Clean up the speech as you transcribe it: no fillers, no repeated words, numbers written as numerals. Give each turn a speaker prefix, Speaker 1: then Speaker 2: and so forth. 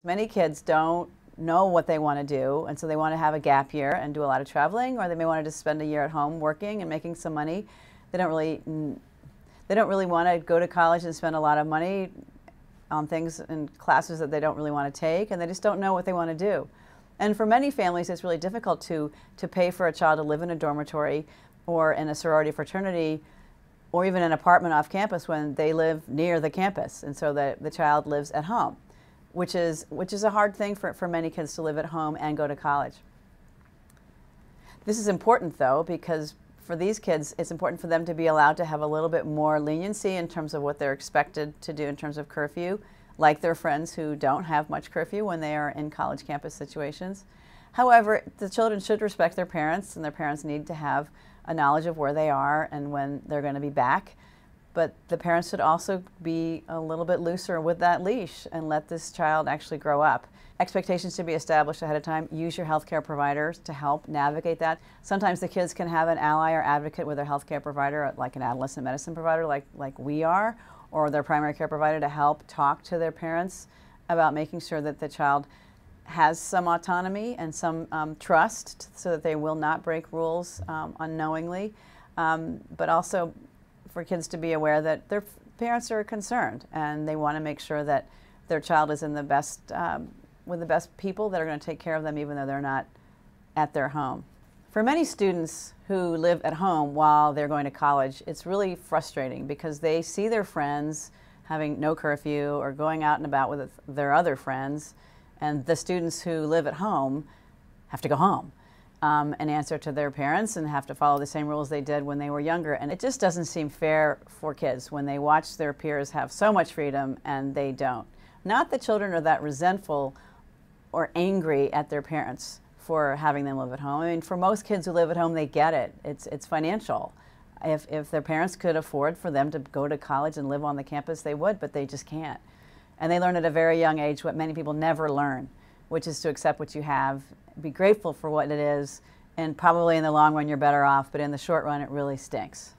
Speaker 1: Many kids don't know what they want to do, and so they want to have a gap year and do a lot of traveling, or they may want to just spend a year at home working and making some money. They don't really want to go to college and spend a lot of money on things and classes that they don't really want to take, and they just don't know what they want to do. And for many families, it's really difficult to pay for a child to live in a dormitory or in a sorority fraternity or even an apartment off campus when they live near the campus, and so the child lives at home, which is a hard thing for many kids to live at home and go to college. This is important, though, because for these kids, it's important for them to be allowed to have a little bit more leniency in terms of what they're expected to do in terms of curfew, like their friends who don't have much curfew when they are in college campus situations. However, the children should respect their parents, and their parents need to have a knowledge of where they are and when they're going to be back. But the parents should also be a little bit looser with that leash and let this child actually grow up. Expectations should be established ahead of time. Use your healthcare providers to help navigate that. Sometimes the kids can have an ally or advocate with their healthcare provider, like an adolescent medicine provider like we are, or their primary care provider, to help talk to their parents about making sure that the child has some autonomy and some trust so that they will not break rules unknowingly, but also for kids to be aware that their parents are concerned and they want to make sure that their child is in the best, with the best people that are going to take care of them even though they're not at their home. For many students who live at home while they're going to college, it's really frustrating because they see their friends having no curfew or going out and about with their other friends, and the students who live at home have to go home and answer to their parents and have to follow the same rules they did when they were younger. And it just doesn't seem fair for kids when they watch their peers have so much freedom and they don't. Not that children are that resentful or angry at their parents for having them live at home. I mean, for most kids who live at home, they get it. It's financial. If their parents could afford for them to go to college and live on the campus, they would, but they just can't. And they learn at a very young age what many people never learn, which is to accept what you have, be grateful for what it is, and probably in the long run you're better off, but in the short run it really stinks.